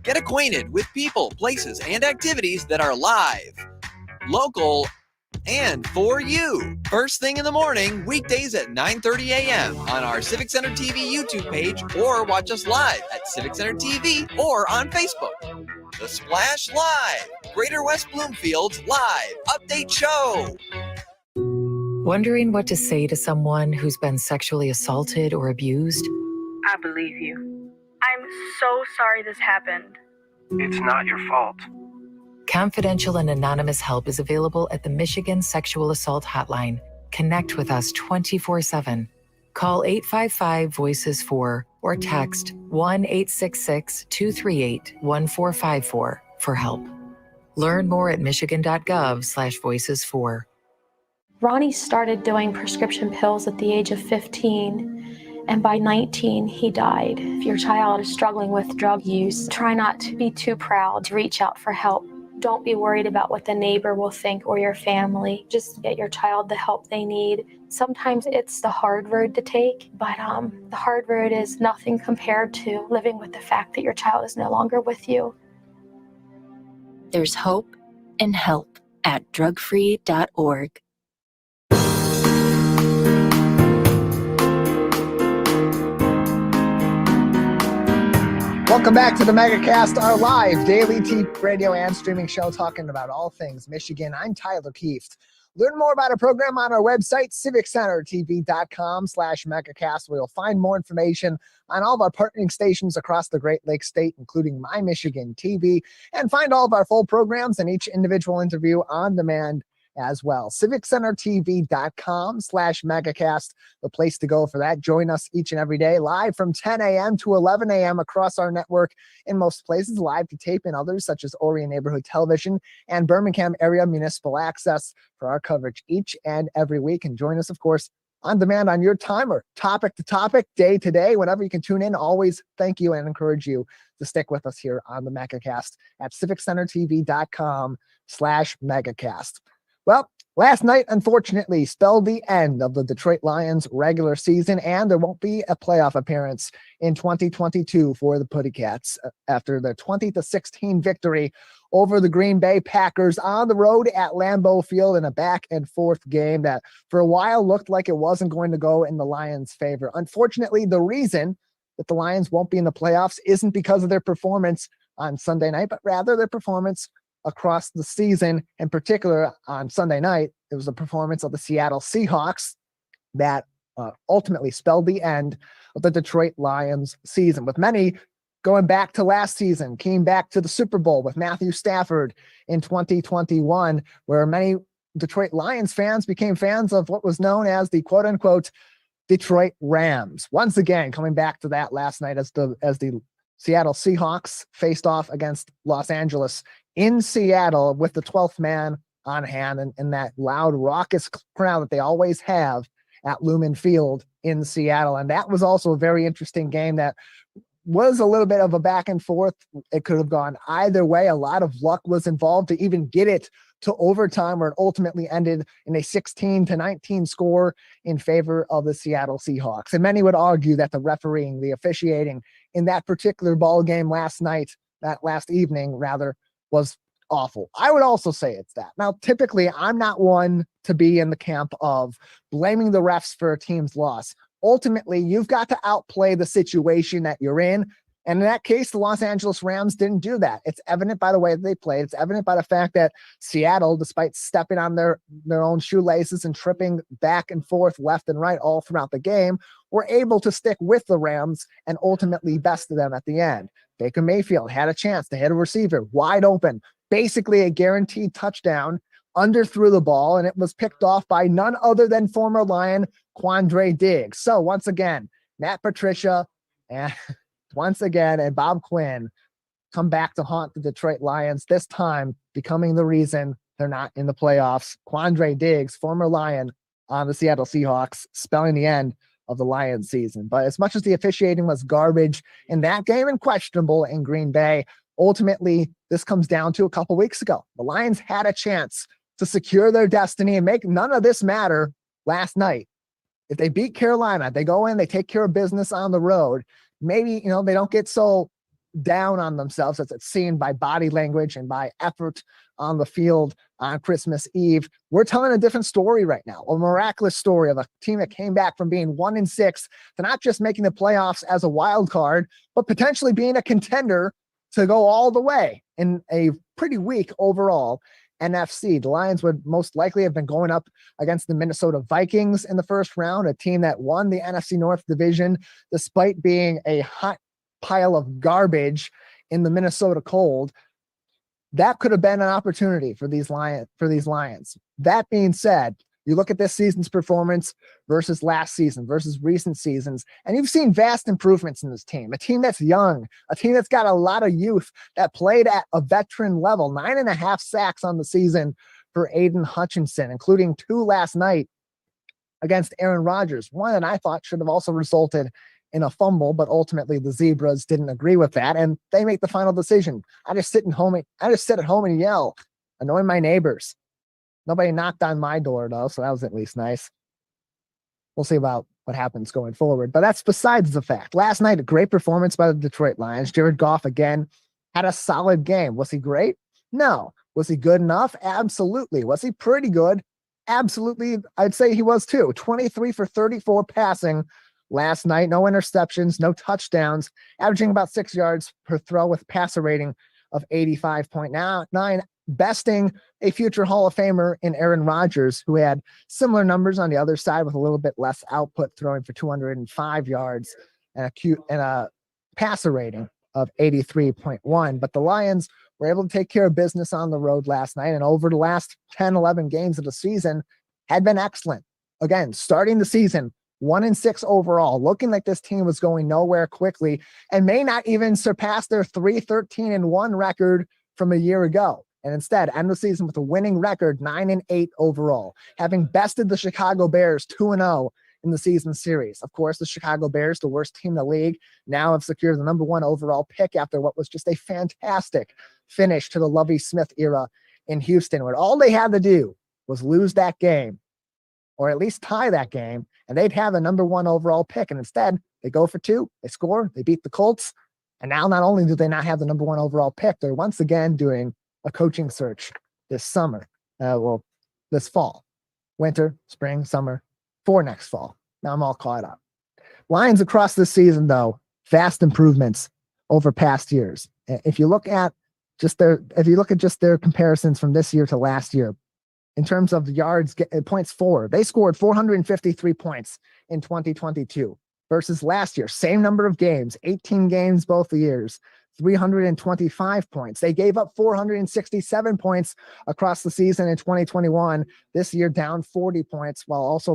Get acquainted with people, places, and activities that are live, local, and for you. First thing in the morning, weekdays at 9:30 a.m. on our Civic Center TV YouTube page, or watch us live at Civic Center TV or on Facebook. The Splash Live, Greater West Bloomfield's live update show. Wondering what to say to someone who's been sexually assaulted or abused? I believe you. I'm so sorry this happened. It's not your fault. Confidential and anonymous help is available at the Michigan Sexual Assault Hotline. Connect with us 24/7. Call 855-VOICES-4 or text 1-866-238-1454 for help. Learn more at michigan.gov/voices4. Ronnie started doing prescription pills at the age of 15, and by 19, he died. If your child is struggling with drug use, try not to be too proud to reach out for help. Don't be worried about what the neighbor will think or your family. Just get your child the help they need. Sometimes it's the hard road to take, but the hard road is nothing compared to living with the fact that your child is no longer with you. There's hope and help at drugfree.org. Welcome back to the Megacast, our live daily TV, radio, and streaming show talking about all things Michigan. I'm Tyler Kieft. Learn more about our program on our website, civiccentertv.com/megacast, where you'll find more information on all of our partnering stations across the Great Lakes State, including My Michigan TV, and find all of our full programs and each individual interview on demand as well. civiccentertv.com/megacast, the place to go for that. Join us each and every day live from 10 a.m. to 11 a.m. across our network in most places, live to tape in others such as Orion Neighborhood Television and Birmingham Area Municipal Access for our coverage each and every week. And join us, of course, on demand on your timer, topic to topic, day to day, whenever you can tune in. Always thank you and encourage you to stick with us here on the Megacast at civiccentertv.com/megacast. Well, last night, unfortunately, spelled the end of the Detroit Lions regular season, and there won't be a playoff appearance in 2022 for the Putty Cats after the 20-16 victory over the Green Bay Packers on the road at Lambeau Field in a back-and-forth game that for a while looked like it wasn't going to go in the Lions' favor. Unfortunately, the reason that the Lions won't be in the playoffs isn't because of their performance on Sunday night, but rather their performance across the season. In particular, on Sunday night, it was the performance of the Seattle Seahawks that ultimately spelled the end of the Detroit Lions season, with many going back to last season, came back to the Super Bowl with Matthew Stafford in 2021, where many Detroit Lions fans became fans of what was known as the quote-unquote Detroit Rams. Once again, coming back to that last night as the Seattle Seahawks faced off against Los Angeles in Seattle with the 12th man on hand and that loud, raucous crowd that they always have at Lumen Field in Seattle. And that was also a very interesting game that was a little bit of a back and forth. It could have gone either way. A lot of luck was involved to even get it to overtime, where it ultimately ended in a 16-19 score in favor of the Seattle Seahawks. And many would argue that the refereeing, the officiating in that particular ball game last evening, was awful. I would also say it's that. Now, typically, I'm not one to be in the camp of blaming the refs for a team's loss. Ultimately, you've got to outplay the situation that you're in. And in that case, the Los Angeles Rams didn't do that. It's evident by the way that they played. It's evident by the fact that Seattle, despite stepping on their own shoelaces and tripping back and forth, left and right all throughout the game, were able to stick with the Rams and ultimately bested them at the end. Baker Mayfield had a chance to hit a receiver wide open, basically a guaranteed touchdown, underthrew the ball, and it was picked off by none other than former Lion Quandre Diggs. So once again, Matt Patricia and Bob Quinn come back to haunt the Detroit Lions, this time becoming the reason they're not in the playoffs. Quandre Diggs, former Lion on the Seattle Seahawks, spelling the end of the Lions season. But as much as the officiating was garbage in that game and questionable in Green Bay, ultimately this comes down to a couple weeks ago. The Lions had a chance to secure their destiny and make none of this matter last night. If they beat Carolina, they go in, they take care of business on the road. Maybe, they don't get so down on themselves as it's seen by body language and by effort on the field on Christmas Eve. We're telling a different story right now, a miraculous story of a team that came back from being 1-6 to not just making the playoffs as a wild card, but potentially being a contender to go all the way in a pretty weak overall NFC. The Lions would most likely have been going up against the Minnesota Vikings in the first round, a team that won the NFC North division despite being a hot pile of garbage in the Minnesota cold. That could have been an opportunity for these Lions. That being said, you look at this season's performance versus last season versus recent seasons, and you've seen vast improvements in this team. A team that's young, a team that's got a lot of youth that played at a veteran level, 9.5 sacks on the season for Aiden Hutchinson, including 2 last night against Aaron Rodgers. One that I thought should have also resulted in a fumble, but ultimately the Zebras didn't agree with that, and they make the final decision. I just sit at home and yell, annoy my neighbors. Nobody knocked on my door, though, so that was at least nice. We'll see about what happens going forward, but that's besides the fact. Last night, a great performance by the Detroit Lions. Jared Goff, again, had a solid game. Was he great? No. Was he good enough? Absolutely. Was he pretty good? Absolutely. I'd say he was, too. 23 for 34 passing last night. No interceptions, no touchdowns, averaging about 6 yards per throw with passer rating of 85.9, besting a future Hall of Famer in Aaron Rodgers, who had similar numbers on the other side with a little bit less output, throwing for 205 yards and a passer rating of 83.1. But the Lions were able to take care of business on the road last night, and over the last 10, 11 games of the season had been excellent. Again, starting the season 1-6 overall, looking like this team was going nowhere quickly and may not even surpass their 3-13-1 record from a year ago. And instead, end the season with a winning record, 9-8 overall, having bested the Chicago Bears 2-0 in the season series. Of course, the Chicago Bears, the worst team in the league, now have secured the number 1 overall pick after what was just a fantastic finish to the Lovie Smith era in Houston, where all they had to do was lose that game, or at least tie that game, and they'd have a number 1 overall pick. And instead, they go for 2, they score, they beat the Colts. And now not only do they not have the number 1 overall pick, they're once again doing a coaching search this summer. This fall, winter, spring, summer, for next fall. Now I'm all caught up. Lions across this season, though, vast improvements over past years. If you look at just their comparisons from this year to last year, in terms of yards, points for, they scored 453 points in 2022 versus last year, same number of games, 18 games both years, 325 points. They gave up 467 points across the season in 2021. This year, down 40 points, while also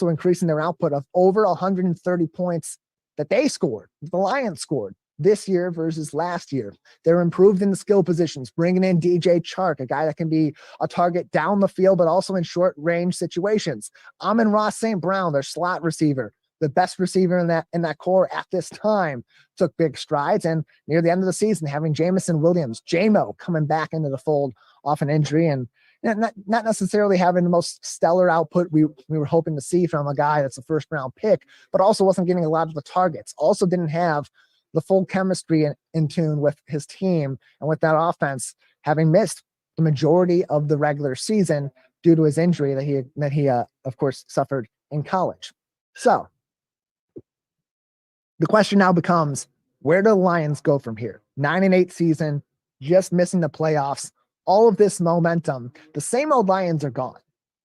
increasing their output of over 130 points that they scored, the Lions scored this year versus last year. They're improved in the skill positions, bringing in DJ Chark, a guy that can be a target down the field, but also in short range situations. Amon-Ra St. Brown, their slot receiver, the best receiver in that core at this time, took big strides. And near the end of the season, having Jamison Williams, JMO, coming back into the fold off an injury, and not necessarily having the most stellar output we were hoping to see from a guy that's a first round pick, but also wasn't getting a lot of the targets. Also didn't have the full chemistry in tune with his team and with that offense, having missed the majority of the regular season due to his injury that he of course suffered in college. So The question now becomes, where do the Lions go from here? 9-8 season, just missing the playoffs, all of this momentum. The same old Lions are gone.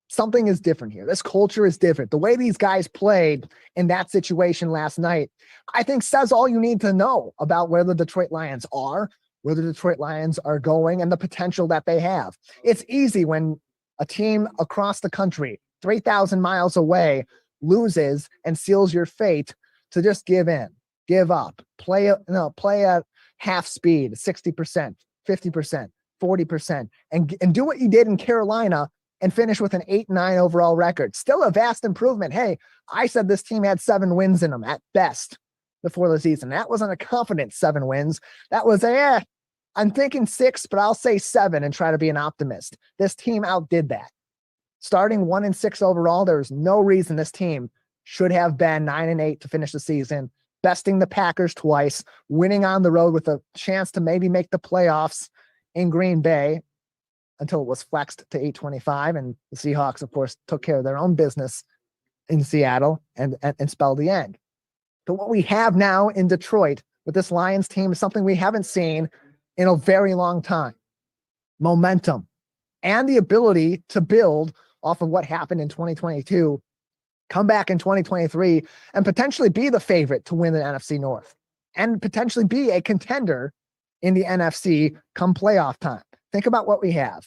Something is different here. This culture is different. The way these guys played in that situation last night, I think says all you need to know about where the Detroit Lions are, where the Detroit Lions are going, and the potential that they have. It's easy when a team across the country, 3,000 miles away, loses and seals your fate to just give in, give up, play at half speed, 60%, 50%, 40%, and do what you did in Carolina and finish with an 8-9 overall record. Still a vast improvement. Hey, I said this team had 7 wins in them at best before the season. That wasn't a confident 7 wins. That was I'm thinking 6, but I'll say 7 and try to be an optimist. This team outdid that. Starting 1-6 overall, there's no reason this team should have been 9-8 to finish the season, besting the Packers twice, winning on the road with a chance to maybe make the playoffs in Green Bay, until it was flexed to 825. And the Seahawks, of course, took care of their own business in Seattle and spelled the end. But what we have now in Detroit with this Lions team is something we haven't seen in a very long time. Momentum and the ability to build off of what happened in 2022, come back in 2023, and potentially be the favorite to win the NFC North and potentially be a contender in the NFC come playoff time. Think about what we have.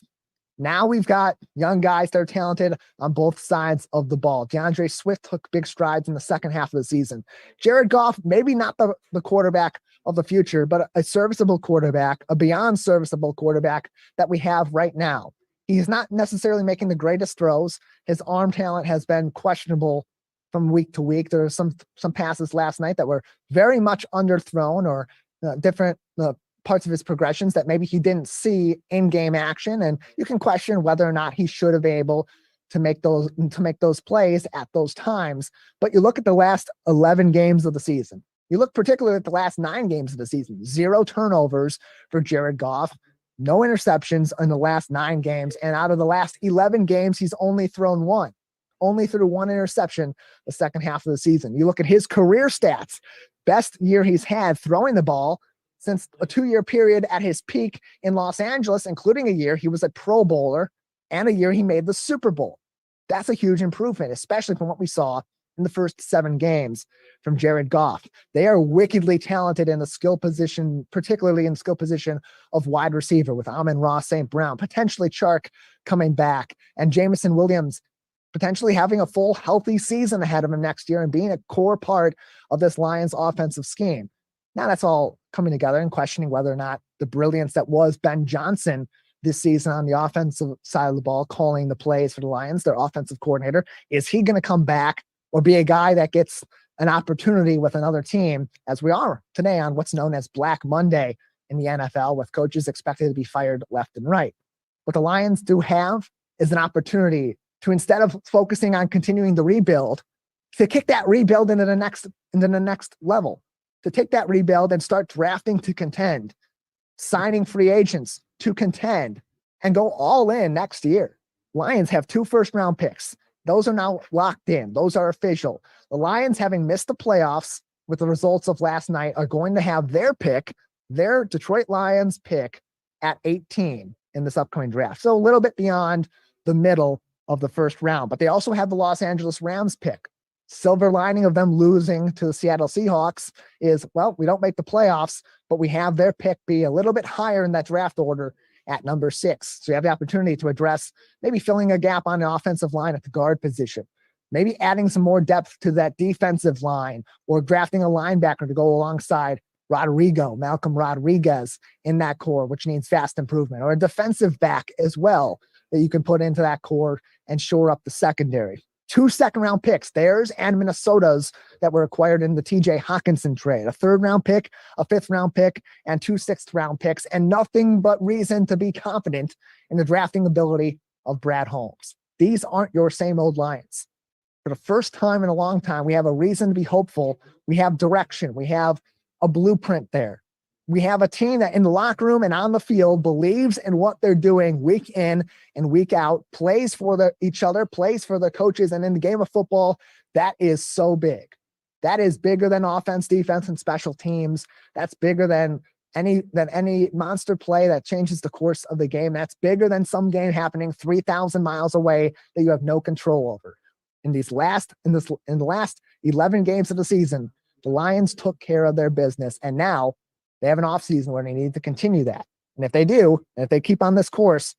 Now we've got young guys that are talented on both sides of the ball. DeAndre Swift took big strides in the second half of the season. Jared Goff, maybe not the quarterback of the future, but a serviceable quarterback, a beyond serviceable quarterback that we have right now. He's not necessarily making the greatest throws. His arm talent has been questionable from week to week. There were some passes last night that were very much underthrown or different parts of his progressions that maybe he didn't see in game action. And you can question whether or not he should have been able to make those plays at those times. But you look at the last 11 games of the season. You look particularly at the last 9 games of the season, 0 turnovers for Jared Goff, no interceptions in the last 9 games. And out of the last 11 games, he's only thrown 1. Only threw 1 interception the second half of the season. You look at his career stats, best year he's had throwing the ball since a 2-year period at his peak in Los Angeles, including a year he was a Pro Bowler and a year he made the Super Bowl. That's a huge improvement, especially from what we saw in the first 7 games from Jared Goff. They are wickedly talented in the skill position, particularly in skill position of wide receiver with Amon-Ra St. Brown, potentially Chark coming back, and Jameson Williams potentially having a full healthy season ahead of him next year and being a core part of this Lions offensive scheme. Now that's all coming together and questioning whether or not the brilliance that was Ben Johnson this season on the offensive side of the ball, calling the plays for the Lions, their offensive coordinator, is he going to come back or be a guy that gets an opportunity with another team, as we are today on what's known as Black Monday in the NFL, with coaches expected to be fired left and right. What the Lions do have is an opportunity to, instead of focusing on continuing the rebuild, to kick that rebuild into the next level. To take that rebuild and start drafting to contend, signing free agents to contend, and go all in next year. Lions have 2 first-round picks. Those are now locked in. Those are official. The Lions, having missed the playoffs with the results of last night, are going to have their pick, their Detroit Lions pick, at 18 in this upcoming draft. So a little bit beyond the middle of the first round. But they also have the Los Angeles Rams pick. Silver lining of them losing to the Seattle Seahawks is, well, we don't make the playoffs, but we have their pick be a little bit higher in that draft order at number 6. So you have the opportunity to address maybe filling a gap on the offensive line at the guard position, maybe adding some more depth to that defensive line, or drafting a linebacker to go alongside Malcolm Rodriguez in that core, which needs fast improvement, or a defensive back as well that you can put into that core and shore up the secondary. 2 second-round picks, theirs and Minnesota's, that were acquired in the TJ Hawkinson trade. A 3rd-round pick, a 5th-round pick, and 2 6th-round picks, and nothing but reason to be confident in the drafting ability of Brad Holmes. These aren't your same old Lions. For the first time in a long time, we have a reason to be hopeful. We have direction. We have a blueprint there. We have a team that in the locker room and on the field believes in what they're doing week in and week out, plays for each other, plays for the coaches. And in the game of football, that is so big. That is bigger than offense, defense, and special teams. That's bigger than any monster play that changes the course of the game. That's bigger than some game happening 3,000 miles away that you have no control over. In the last 11 games of the season, the Lions took care of their business, and now they have an offseason where they need to continue that. And if they do, and if they keep on this course,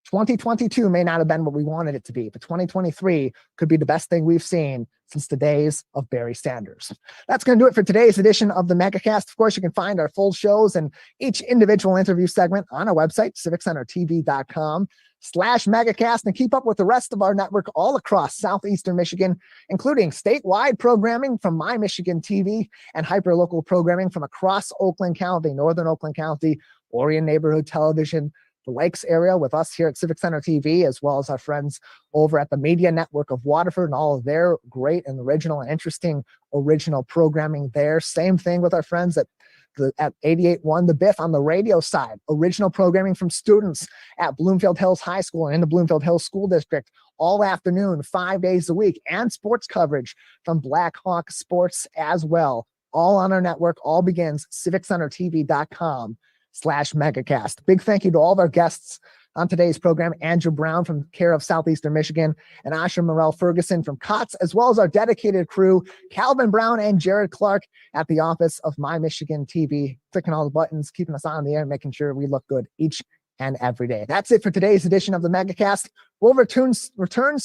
2022 may not have been what we wanted it to be, but 2023 could be the best thing we've seen since the days of Barry Sanders. That's going to do it for today's edition of the Megacast. Of course, you can find our full shows and each individual interview segment on our website, civiccentertv.com/Megacast, and keep up with the rest of our network all across Southeastern Michigan, including statewide programming from My Michigan TV and hyperlocal programming from across Oakland County, Northern Oakland County, Orion Neighborhood Television, the Lakes area with us here at Civic Center TV, as well as our friends over at the Media Network of Waterford and all of their great and original and interesting original programming there. Same thing with our friends at 88.1 The Biff on the radio side. Original programming from students at Bloomfield Hills High School and in the Bloomfield Hills School District all afternoon, 5 days a week, and sports coverage from Blackhawk Sports as well. All on our network. All begins civiccentertv.com/Megacast. Big thank you to all of our guests on today's program, Andrew Brown from care of Southeastern Michigan and Aisha Morrell-Ferguson from COTS, as well as our dedicated crew, Calvin Brown and Jared Clark at the office of My Michigan TV, clicking all the buttons, keeping us on the air, making sure we look good each and every day. That's it for today's edition of the Megacast. We'll return